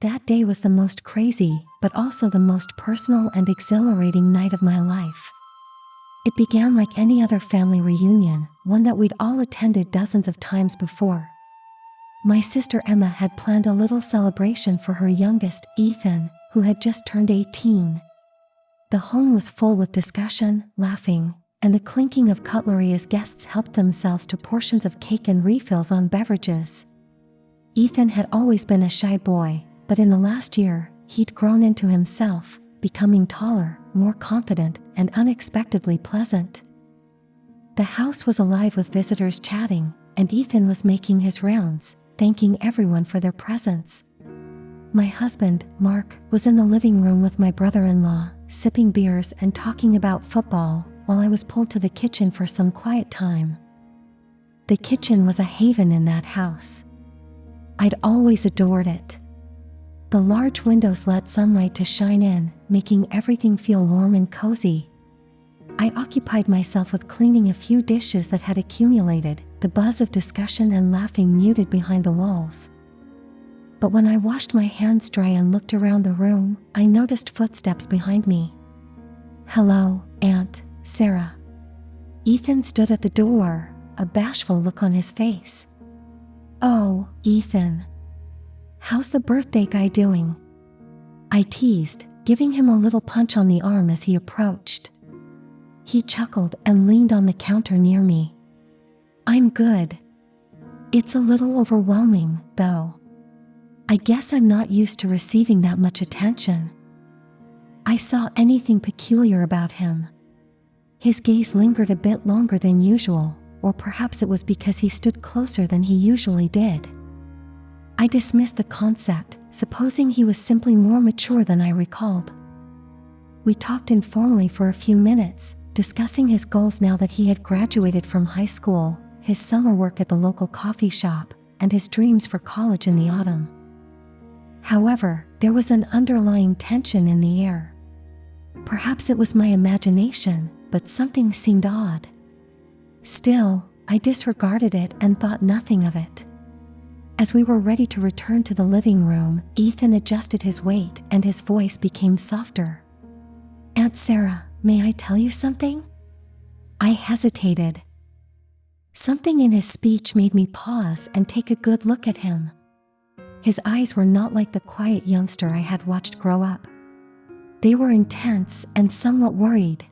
That day was the most crazy, but also the most personal and exhilarating night of my life. It began like any other family reunion, one that we'd all attended dozens of times before. My sister Emma had planned a little celebration for her youngest, Ethan, who had just turned 18. The home was full with discussion, laughing, and the clinking of cutlery as guests helped themselves to portions of cake and refills on beverages. Ethan had always been a shy boy, but in the last year, he'd grown into himself, becoming taller, more confident, and unexpectedly pleasant. The house was alive with visitors chatting, and Ethan was making his rounds, thanking everyone for their presence. My husband, Mark, was in the living room with my brother-in-law, sipping beers and talking about football, while I was pulled to the kitchen for some quiet time. The kitchen was a haven in that house. I'd always adored it. The large windows let sunlight to shine in, making everything feel warm and cozy. I occupied myself with cleaning a few dishes that had accumulated, the buzz of discussion and laughing muted behind the walls. But when I washed my hands dry and looked around the room, I noticed footsteps behind me. "Hello, Aunt Sarah." Ethan stood at the door, a bashful look on his face. "Oh, Ethan. How's the birthday guy doing?" I teased, giving him a little punch on the arm as he approached. He chuckled and leaned on the counter near me. "I'm good. It's a little overwhelming, though. I guess I'm not used to receiving that much attention." I saw anything peculiar about him. His gaze lingered a bit longer than usual, or perhaps it was because he stood closer than he usually did. I dismissed the concept, supposing he was simply more mature than I recalled. We talked informally for a few minutes, discussing his goals now that he had graduated from high school, his summer work at the local coffee shop, and his dreams for college in the autumn. However, there was an underlying tension in the air. Perhaps it was my imagination, but something seemed odd. Still, I disregarded it and thought nothing of it. As we were ready to return to the living room, Ethan adjusted his weight and his voice became softer. "Aunt Sarah, may I tell you something?" I hesitated. Something in his speech made me pause and take a good look at him. His eyes were not like the quiet youngster I had watched grow up. They were intense and somewhat worried.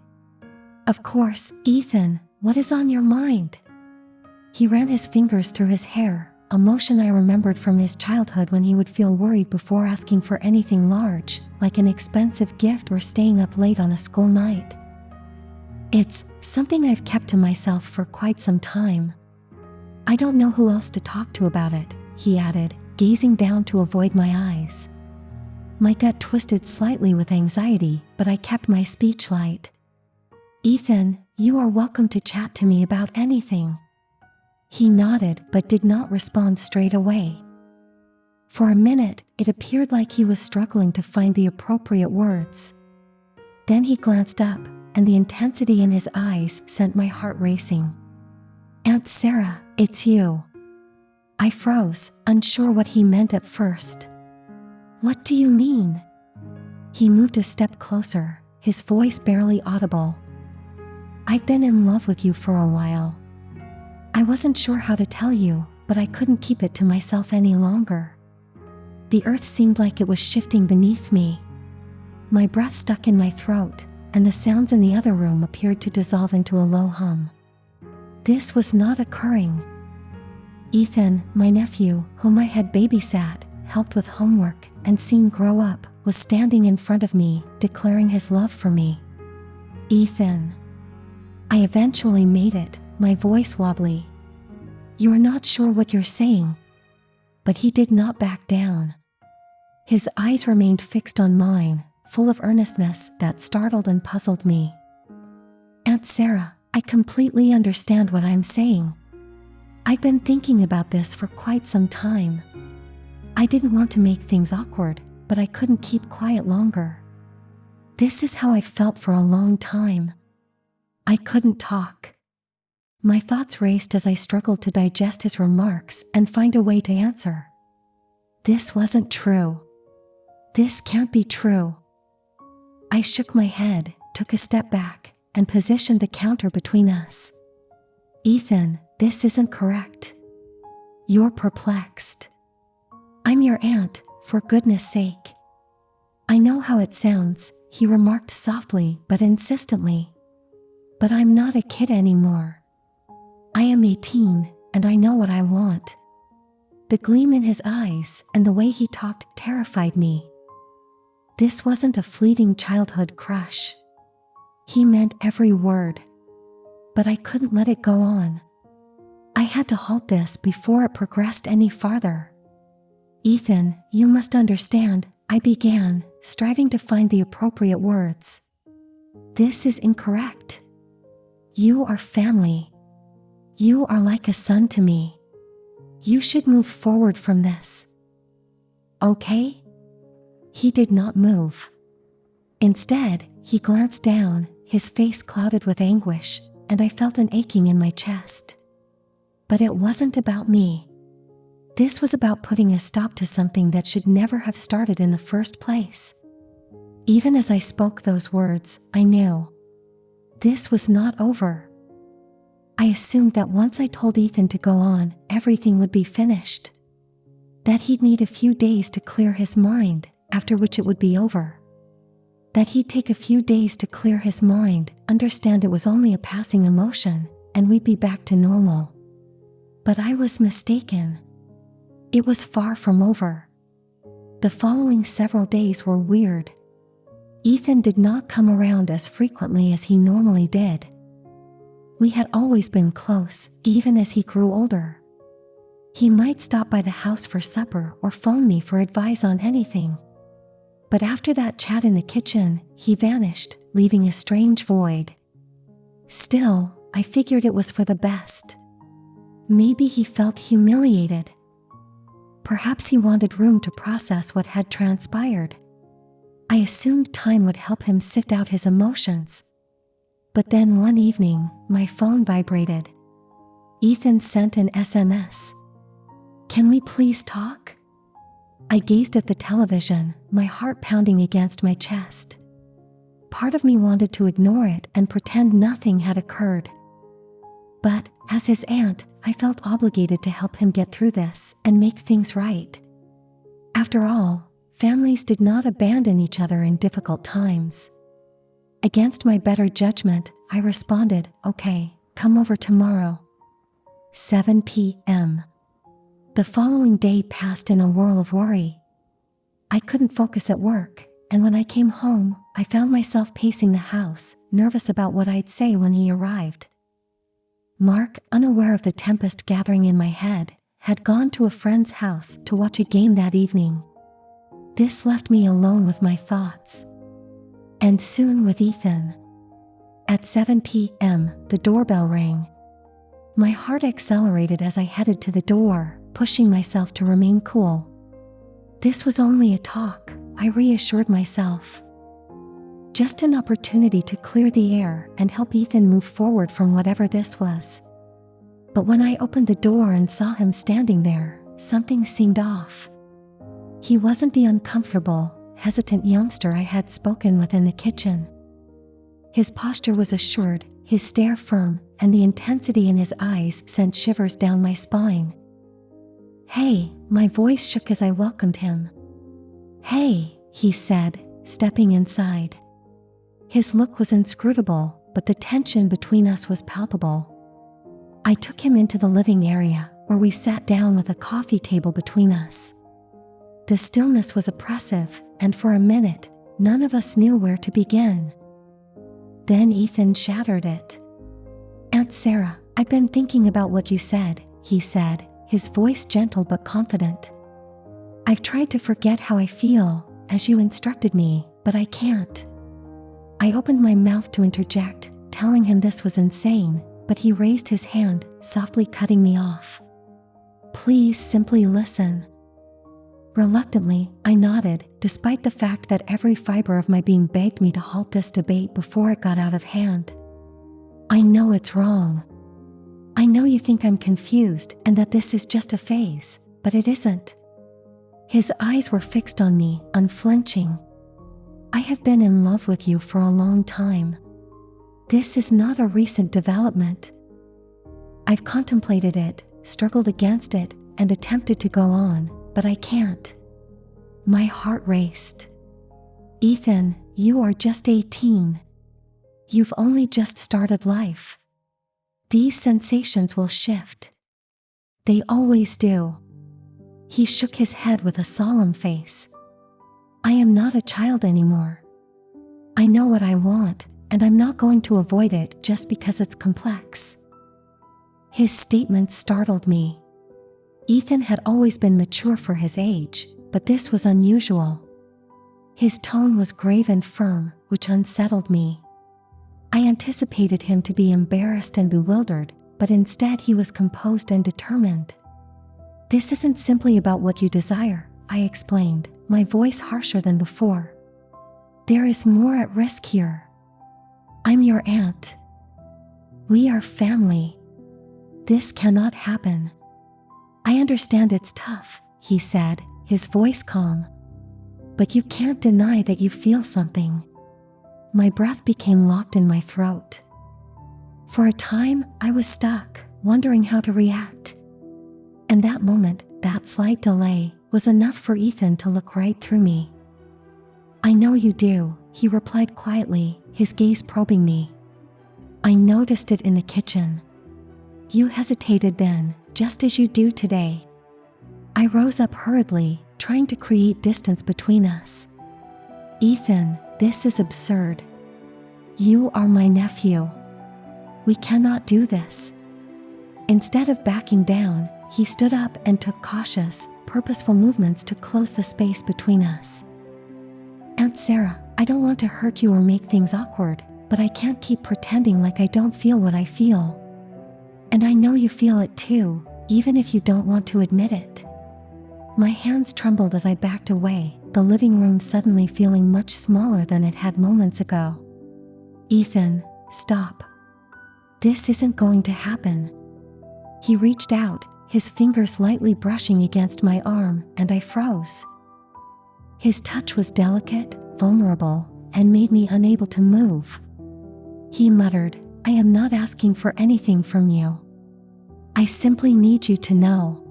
"Of course, Ethan, what is on your mind?" He ran his fingers through his hair, a motion I remembered from his childhood when he would feel worried before asking for anything large, like an expensive gift or staying up late on a school night. "It's something I've kept to myself for quite some time. I don't know who else to talk to about it," he added, gazing down to avoid my eyes. My gut twisted slightly with anxiety, but I kept my speech light. "Ethan, you are welcome to chat to me about anything." He nodded but did not respond straight away. For a minute, it appeared like he was struggling to find the appropriate words. Then he glanced up, and the intensity in his eyes sent my heart racing. "Aunt Sarah, it's you." I froze, unsure what he meant at first. "What do you mean?" He moved a step closer, his voice barely audible. "I've been in love with you for a while. I wasn't sure how to tell you, but I couldn't keep it to myself any longer." The earth seemed like it was shifting beneath me. My breath stuck in my throat, and the sounds in the other room appeared to dissolve into a low hum. This was not occurring. Ethan, my nephew, whom I had babysat, helped with homework, and seen grow up, was standing in front of me, declaring his love for me. "Ethan." I eventually made it, my voice wobbly. "You are not sure what you're saying." But he did not back down. His eyes remained fixed on mine, full of earnestness that startled and puzzled me. "Aunt Sarah, I completely understand what I'm saying. I've been thinking about this for quite some time. I didn't want to make things awkward, but I couldn't keep quiet longer. This is how I felt for a long time." I couldn't talk. My thoughts raced as I struggled to digest his remarks and find a way to answer. This wasn't true. This can't be true. I shook my head, took a step back, and positioned the counter between us. Ethan, this isn't correct. You're perplexed. I'm your aunt, for goodness sake. I know how it sounds, he remarked softly but insistently. But I'm not a kid anymore. I am 18, and I know what I want. The gleam in his eyes and the way he talked terrified me. This wasn't a fleeting childhood crush. He meant every word. But I couldn't let it go on. I had to halt this before it progressed any farther. Ethan, you must understand, I began, striving to find the appropriate words. This is incorrect. You are family. You are like a son to me. You should move forward from this. Okay? He did not move. Instead, he glanced down, his face clouded with anguish, and I felt an aching in my chest. But it wasn't about me. This was about putting a stop to something that should never have started in the first place. Even as I spoke those words, I knew. This was not over. I assumed that once I told Ethan to go on, everything would be finished. That he'd need a few days to clear his mind, after which it would be over. That he'd take a few days to clear his mind, understand it was only a passing emotion, and we'd be back to normal. But I was mistaken. It was far from over. The following several days were weird. Ethan did not come around as frequently as he normally did. We had always been close, even as he grew older. He might stop by the house for supper or phone me for advice on anything. But after that chat in the kitchen, he vanished, leaving a strange void. Still, I figured it was for the best. Maybe he felt humiliated. Perhaps he wanted room to process what had transpired. I assumed time would help him sift out his emotions. But then one evening, my phone vibrated. Ethan sent an SMS. Can we please talk? I gazed at the television, my heart pounding against my chest. Part of me wanted to ignore it and pretend nothing had occurred. But, as his aunt, I felt obligated to help him get through this and make things right. After all, families did not abandon each other in difficult times. Against my better judgment, I responded, okay, come over tomorrow. 7 p.m. The following day passed in a whirl of worry. I couldn't focus at work, and when I came home, I found myself pacing the house, nervous about what I'd say when he arrived. Mark, unaware of the tempest gathering in my head, had gone to a friend's house to watch a game that evening. This left me alone with my thoughts. And soon with Ethan. At 7 p.m., the doorbell rang. My heart accelerated as I headed to the door, pushing myself to remain cool. This was only a talk, I reassured myself. Just an opportunity to clear the air and help Ethan move forward from whatever this was. But when I opened the door and saw him standing there, something seemed off. He wasn't the uncomfortable, hesitant youngster I had spoken with in the kitchen. His posture was assured, his stare firm, and the intensity in his eyes sent shivers down my spine. Hey, my voice shook as I welcomed him. Hey, he said, stepping inside. His look was inscrutable, but the tension between us was palpable. I took him into the living area, where we sat down with a coffee table between us. The stillness was oppressive, and for a minute, none of us knew where to begin. Then Ethan shattered it. Aunt Sarah, I've been thinking about what you said, he said, his voice gentle but confident. I've tried to forget how I feel, as you instructed me, but I can't. I opened my mouth to interject, telling him this was insane, but he raised his hand, softly cutting me off. Please simply listen. Reluctantly, I nodded, despite the fact that every fiber of my being begged me to halt this debate before it got out of hand. I know it's wrong. I know you think I'm confused and that this is just a phase, but it isn't. His eyes were fixed on me, unflinching. I have been in love with you for a long time. This is not a recent development. I've contemplated it, struggled against it, and attempted to go on, but I can't. My heart raced. Ethan, you are just 18. You've only just started life. These sensations will shift. They always do. He shook his head with a solemn face. I am not a child anymore. I know what I want, and I'm not going to avoid it just because it's complex. His statement startled me. Ethan had always been mature for his age, but this was unusual. His tone was grave and firm, which unsettled me. I anticipated him to be embarrassed and bewildered, but instead he was composed and determined. This isn't simply about what you desire, I explained, my voice harsher than before. There is more at risk here. I'm your aunt. We are family. This cannot happen. I understand it's tough, he said, his voice calm. But you can't deny that you feel something. My breath became locked in my throat. For a time, I was stuck, wondering how to react. And that moment, that slight delay, was enough for Ethan to look right through me. I know you do, he replied quietly, his gaze probing me. I noticed it in the kitchen. You hesitated then, just as you do today. I rose up hurriedly, trying to create distance between us. Ethan, this is absurd. You are my nephew. We cannot do this. Instead of backing down, he stood up and took cautious, purposeful movements to close the space between us. Aunt Sarah, I don't want to hurt you or make things awkward, but I can't keep pretending like I don't feel what I feel. And I know you feel it too, even if you don't want to admit it. My hands trembled as I backed away, the living room suddenly feeling much smaller than it had moments ago. Ethan, stop. This isn't going to happen. He reached out, his fingers lightly brushing against my arm, and I froze. His touch was delicate, vulnerable, and made me unable to move. He muttered, I am not asking for anything from you. I simply need you to know.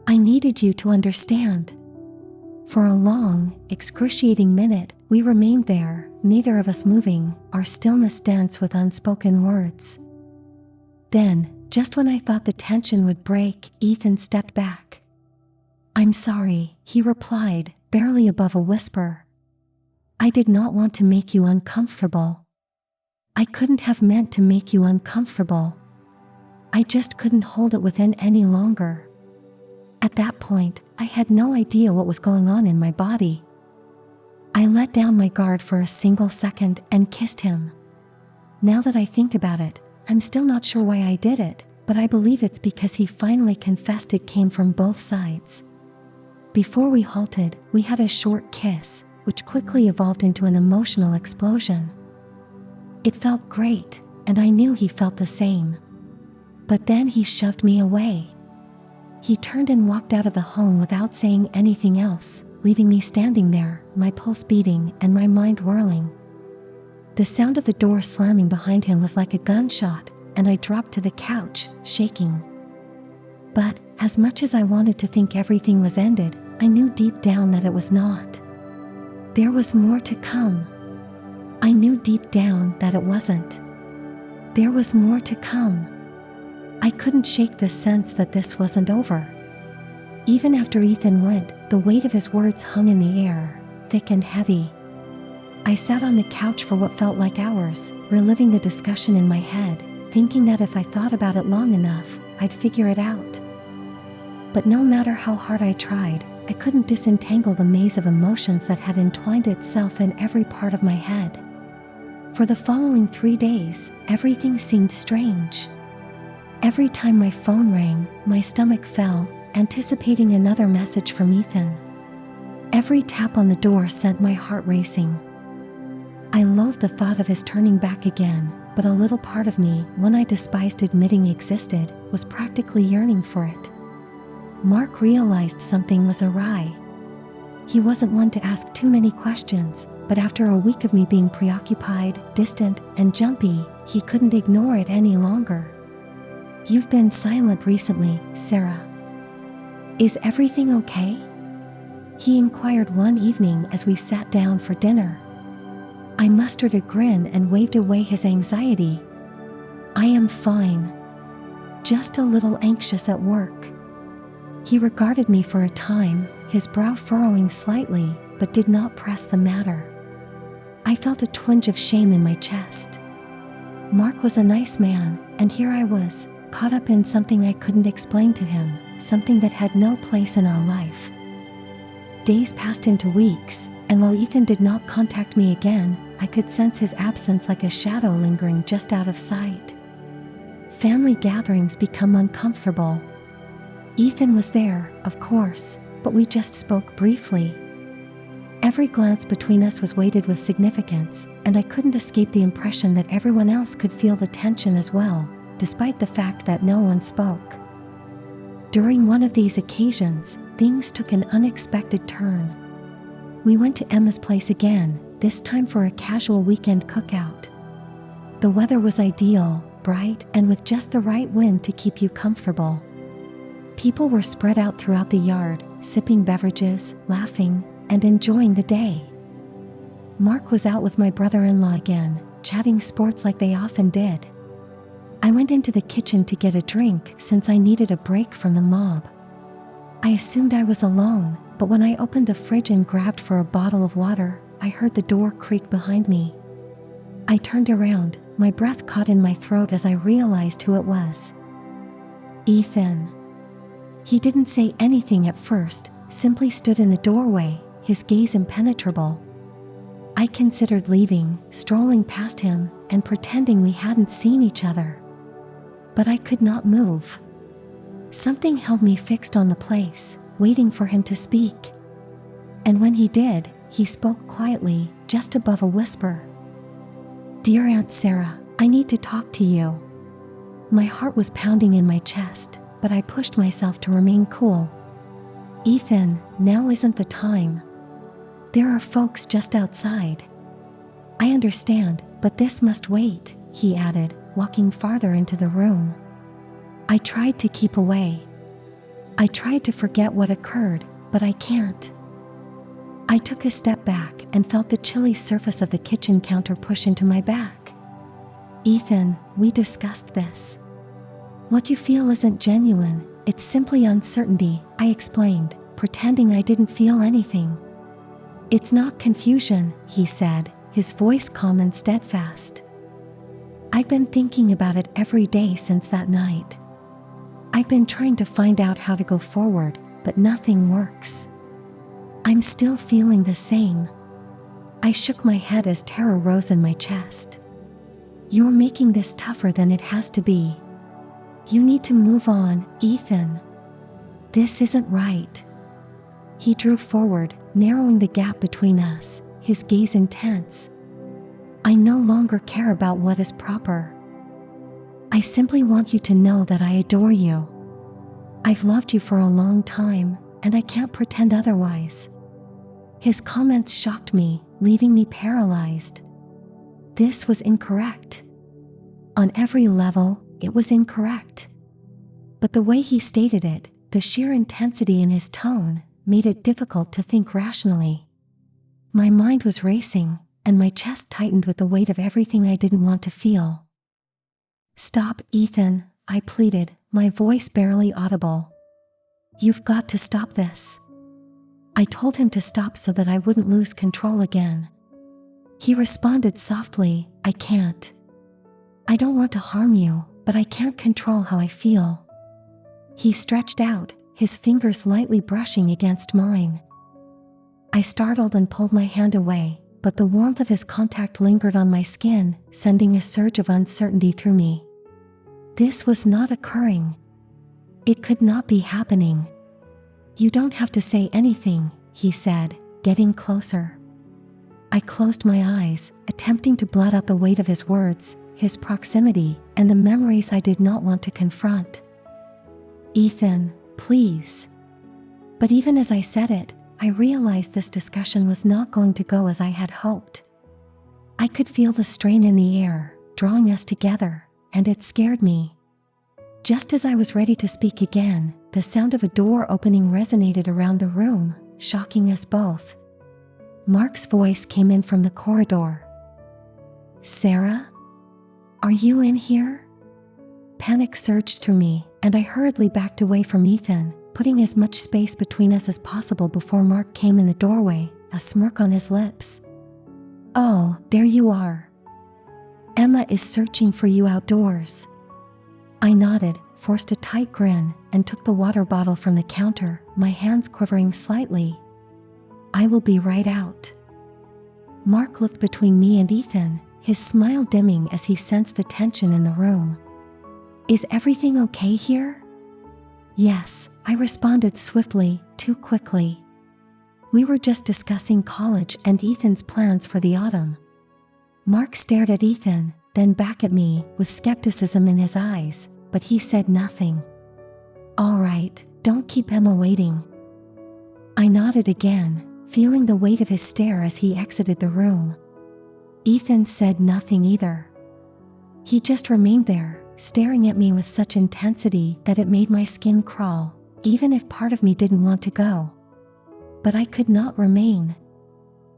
I needed you to understand. For a long, excruciating minute, we remained there, neither of us moving, our stillness dense with unspoken words. Then, just when I thought the tension would break, Ethan stepped back. I'm sorry, he replied, barely above a whisper. I did not want to make you uncomfortable. I couldn't have meant to make you uncomfortable. I just couldn't hold it within any longer. At that point, I had no idea what was going on in my body. I let down my guard for a single second and kissed him. Now that I think about it, I'm still not sure why I did it, but I believe it's because he finally confessed it came from both sides. Before we halted, we had a short kiss, which quickly evolved into an emotional explosion. It felt great, and I knew he felt the same. But then he shoved me away. He turned and walked out of the home without saying anything else, leaving me standing there, my pulse beating and my mind whirling. The sound of the door slamming behind him was like a gunshot, and I dropped to the couch, shaking. But, as much as I wanted to think everything was ended, I knew deep down that it was not. There was more to come. I knew deep down that it wasn't. There was more to come. I couldn't shake the sense that this wasn't over. Even after Ethan went, the weight of his words hung in the air, thick and heavy. I sat on the couch for what felt like hours, reliving the discussion in my head, thinking that if I thought about it long enough, I'd figure it out. But no matter how hard I tried, I couldn't disentangle the maze of emotions that had entwined itself in every part of my head. For the following 3 days, everything seemed strange. Every time my phone rang, my stomach fell, anticipating another message from Ethan. Every tap on the door sent my heart racing. I loathed the thought of his turning back again, but a little part of me, one I despised admitting existed, was practically yearning for it. Mark realized something was awry. He wasn't one to ask too many questions, but after a week of me being preoccupied, distant, and jumpy, he couldn't ignore it any longer. "You've been silent recently, Sarah. Is everything okay?" he inquired one evening as we sat down for dinner. I mustered a grin and waved away his anxiety. "I am fine. Just a little anxious at work." He regarded me for a time, his brow furrowing slightly, but did not press the matter. I felt a twinge of shame in my chest. Mark was a nice man, and here I was, caught up in something I couldn't explain to him, something that had no place in our life. Days passed into weeks, and while Ethan did not contact me again, I could sense his absence like a shadow lingering just out of sight. Family gatherings become uncomfortable. Ethan was there, of course, but we just spoke briefly. Every glance between us was weighted with significance, and I couldn't escape the impression that everyone else could feel the tension as well, despite the fact that no one spoke. During one of these occasions, things took an unexpected turn. We went to Emma's place again, this time for a casual weekend cookout. The weather was ideal, bright, and with just the right wind to keep you comfortable. People were spread out throughout the yard, sipping beverages, laughing, and enjoying the day. Mark was out with my brother-in-law again, chatting sports like they often did. I went into the kitchen to get a drink since I needed a break from the mob. I assumed I was alone, but when I opened the fridge and grabbed for a bottle of water, I heard the door creak behind me. I turned around, my breath caught in my throat as I realized who it was. Ethan. He didn't say anything at first, simply stood in the doorway, his gaze impenetrable. I considered leaving, strolling past him, and pretending we hadn't seen each other. But I could not move. Something held me fixed on the place, waiting for him to speak. And when he did, he spoke quietly, just above a whisper. "Dear Aunt Sarah, I need to talk to you." My heart was pounding in my chest, but I pushed myself to remain cool. "Ethan, now isn't the time. There are folks just outside." "I understand, but this must wait," he added, walking farther into the room. I tried to keep away. I tried to forget what occurred, but I can't. I took a step back and felt the chilly surface of the kitchen counter push into my back. "Ethan, we discussed this. What you feel isn't genuine, it's simply uncertainty," I explained, pretending I didn't feel anything. "It's not confusion," he said, his voice calm and steadfast. "I've been thinking about it every day since that night. I've been trying to find out how to go forward, but nothing works. I'm still feeling the same." I shook my head as terror rose in my chest. "You're making this tougher than it has to be. You need to move on, Ethan. This isn't right." He drew forward, narrowing the gap between us, his gaze intense. "I no longer care about what is proper. I simply want you to know that I adore you. I've loved you for a long time, and I can't pretend otherwise." His comments shocked me, leaving me paralyzed. This was incorrect. On every level, it was incorrect. But the way he stated it, the sheer intensity in his tone, made it difficult to think rationally. My mind was racing, and my chest tightened with the weight of everything I didn't want to feel. "Stop, Ethan," I pleaded, my voice barely audible. "You've got to stop this." I told him to stop so that I wouldn't lose control again. He responded softly, "I can't. I don't want to harm you, but I can't control how I feel." He stretched out, his fingers lightly brushing against mine. I startled and pulled my hand away, but the warmth of his contact lingered on my skin, sending a surge of uncertainty through me. This was not occurring. It could not be happening. "You don't have to say anything," he said, getting closer. I closed my eyes, attempting to blot out the weight of his words, his proximity, and the memories I did not want to confront. "Ethan, please." But even as I said it, I realized this discussion was not going to go as I had hoped. I could feel the strain in the air, drawing us together, and it scared me. Just as I was ready to speak again, the sound of a door opening resonated around the room, shocking us both. Mark's voice came in from the corridor. "Sarah? Are you in here?" Panic surged through me, and I hurriedly backed away from Ethan, putting as much space between us as possible before Mark came in the doorway, a smirk on his lips. "Oh, there you are. Emma is searching for you outdoors." I nodded, forced a tight grin, and took the water bottle from the counter, my hands quivering slightly. "I will be right out." Mark looked between me and Ethan, his smile dimming as he sensed the tension in the room. "Is everything okay here?" "Yes," I responded swiftly, too quickly. We were just discussing college and Ethan's plans for the autumn. Mark stared at Ethan, then back at me, with skepticism in his eyes, but he said nothing. "All right, don't keep Emma waiting." I nodded again, feeling the weight of his stare as he exited the room. Ethan said nothing either. He just remained there, staring at me with such intensity that it made my skin crawl, even if part of me didn't want to go. But I could not remain.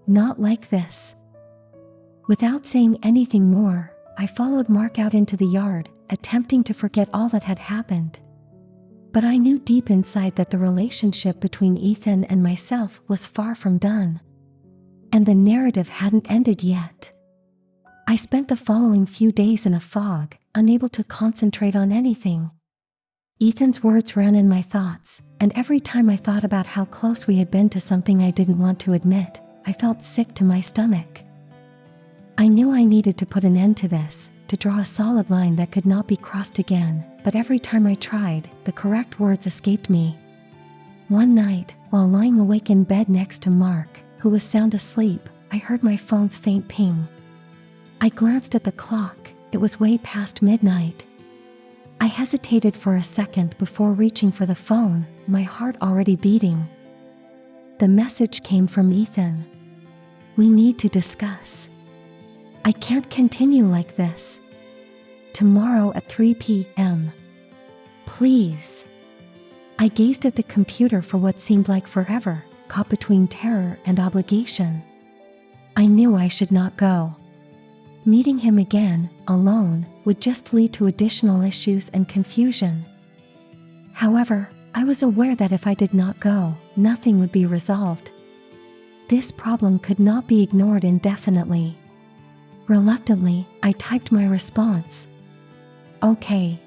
Not like this. Without saying anything more, I followed Mark out into the yard, attempting to forget all that had happened. But I knew deep inside that the relationship between Ethan and myself was far from done. And the narrative hadn't ended yet. I spent the following few days in a fog, unable to concentrate on anything. Ethan's words ran in my thoughts, and every time I thought about how close we had been to something I didn't want to admit, I felt sick to my stomach. I knew I needed to put an end to this, to draw a solid line that could not be crossed again, but every time I tried, the correct words escaped me. One night, while lying awake in bed next to Mark, who was sound asleep, I heard my phone's faint ping. I glanced at the clock. It was way past midnight. I hesitated for a second before reaching for the phone, my heart already beating. The message came from Ethan. "We need to discuss. I can't continue like this. Tomorrow at 3 p.m. Please." I gazed at the computer for what seemed like forever, caught between terror and obligation. I knew I should not go. Meeting him again, alone, would just lead to additional issues and confusion. However, I was aware that if I did not go, nothing would be resolved. This problem could not be ignored indefinitely. Reluctantly, I typed my response. "Okay."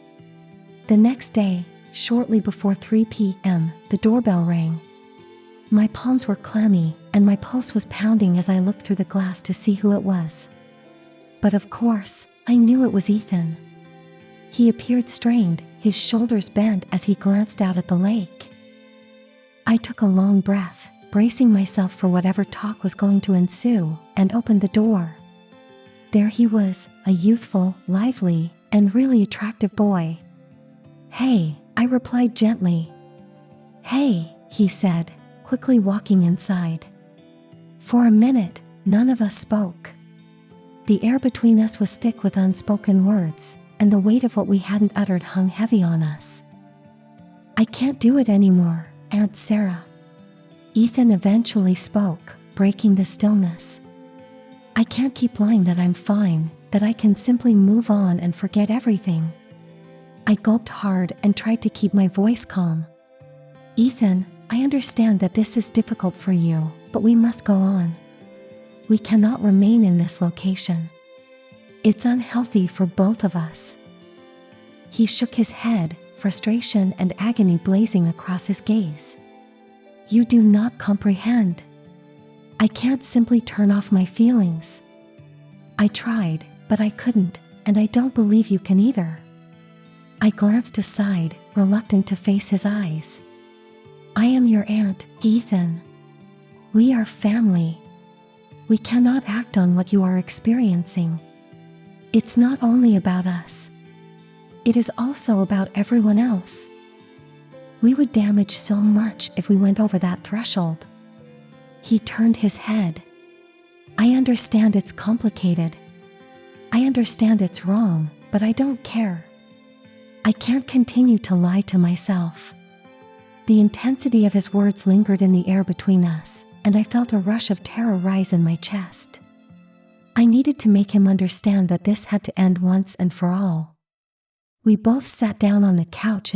The next day, shortly before 3 p.m., the doorbell rang. My palms were clammy, and my pulse was pounding as I looked through the glass to see who it was. But of course, I knew it was Ethan. He appeared strained, his shoulders bent as he glanced out at the lake. I took a long breath, bracing myself for whatever talk was going to ensue, and opened the door. There he was, a youthful, lively, and really attractive boy. "Hey," I replied gently. "Hey," he said, quickly walking inside. For a minute, none of us spoke. The air between us was thick with unspoken words, and the weight of what we hadn't uttered hung heavy on us. "I can't do it anymore, Aunt Sarah." Ethan eventually spoke, breaking the stillness. "I can't keep lying that I'm fine, that I can simply move on and forget everything." I gulped hard and tried to keep my voice calm. "Ethan, I understand that this is difficult for you, but we must go on. We cannot remain in this location. It's unhealthy for both of us." He shook his head, frustration and agony blazing across his gaze. "You do not comprehend. I can't simply turn off my feelings. I tried, but I couldn't, and I don't believe you can either." I glanced aside, reluctant to face his eyes. "I am your aunt, Ethan. We are family. We cannot act on what you are experiencing. It's not only about us. It is also about everyone else. We would damage so much if we went over that threshold." He turned his head. I understand it's complicated. I understand it's wrong, but I don't care. I can't continue to lie to myself. The intensity of his words lingered in the air between us, and I felt a rush of terror rise in my chest. I needed to make him understand that this had to end once and for all. We both sat down on the couch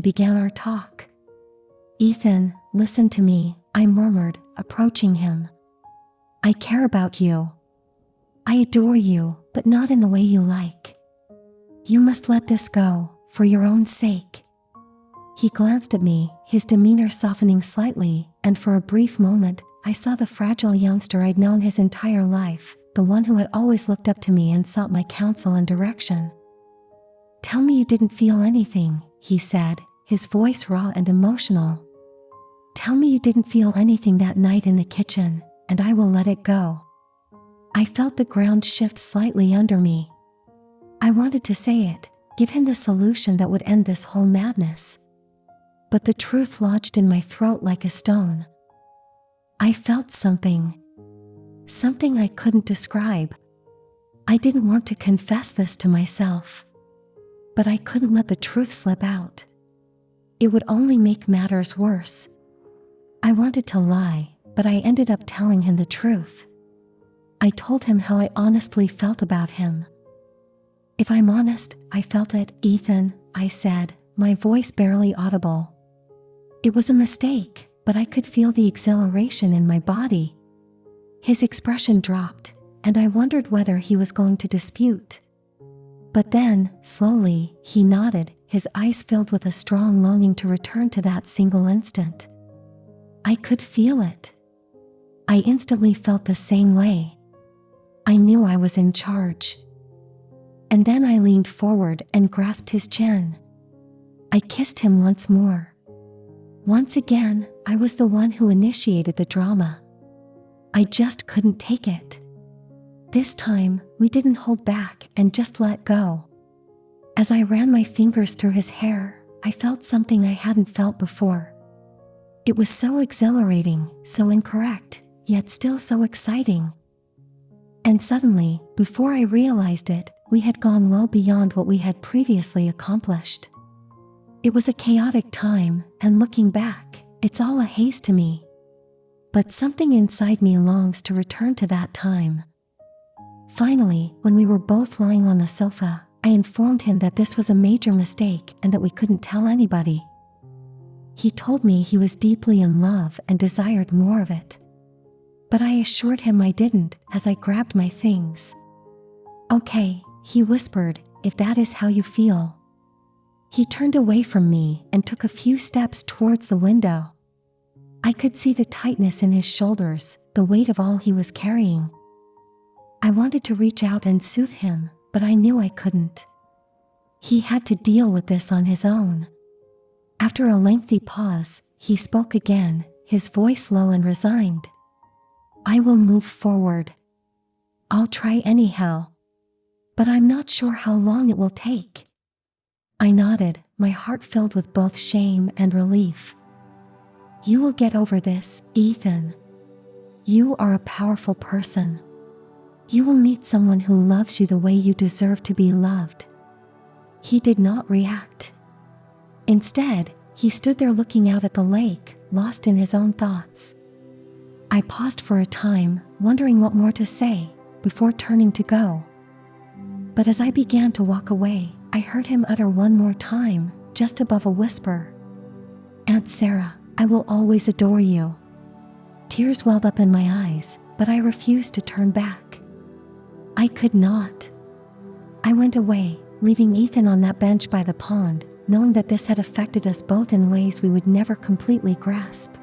and began our talk. Ethan, listen to me, I murmured, approaching him. I care about you. I adore you, but not in the way you like. You must let this go, for your own sake. He glanced at me, his demeanor softening slightly, and for a brief moment, I saw the fragile youngster I'd known his entire life, the one who had always looked up to me and sought my counsel and direction. Tell me you didn't feel anything, he said, his voice raw and emotional. Tell me you didn't feel anything that night in the kitchen, and I will let it go. I felt the ground shift slightly under me. I wanted to say it, give him the solution that would end this whole madness. But the truth lodged in my throat like a stone. I felt something I couldn't describe. I didn't want to confess this to myself. But I couldn't let the truth slip out. It would only make matters worse. I wanted to lie, but I ended up telling him the truth. I told him how I honestly felt about him. If I'm honest, I felt it, Ethan, I said, my voice barely audible. It was a mistake, but I could feel the exhilaration in my body. His expression dropped, and I wondered whether he was going to dispute. But then, slowly, he nodded, his eyes filled with a strong longing to return to that single instant. I could feel it. I instantly felt the same way. I knew I was in charge. And then I leaned forward and grasped his chin. I kissed him once more. Once again, I was the one who initiated the drama. I just couldn't take it. This time, we didn't hold back and just let go. As I ran my fingers through his hair, I felt something I hadn't felt before. It was so exhilarating, so incorrect, yet still so exciting. And suddenly, before I realized it, we had gone well beyond what we had previously accomplished. It was a chaotic time, and looking back, it's all a haze to me. But something inside me longs to return to that time. Finally, when we were both lying on the sofa, I informed him that this was a major mistake and that we couldn't tell anybody. He told me he was deeply in love and desired more of it. But I assured him I didn't as I grabbed my things. Okay, he whispered, if that is how you feel. He turned away from me and took a few steps towards the window. I could see the tightness in his shoulders, the weight of all he was carrying. I wanted to reach out and soothe him, but I knew I couldn't. He had to deal with this on his own. After a lengthy pause, he spoke again, his voice low and resigned. I will move forward. I'll try anyhow. But I'm not sure how long it will take. I nodded, my heart filled with both shame and relief. You will get over this, Ethan. You are a powerful person. You will meet someone who loves you the way you deserve to be loved. He did not react. Instead, he stood there looking out at the lake, lost in his own thoughts. I paused for a time, wondering what more to say, before turning to go. But as I began to walk away, I heard him utter one more time, just above a whisper. Aunt Sarah, I will always adore you. Tears welled up in my eyes, but I refused to turn back. I could not. I went away, leaving Ethan on that bench by the pond, knowing that this had affected us both in ways we would never completely grasp.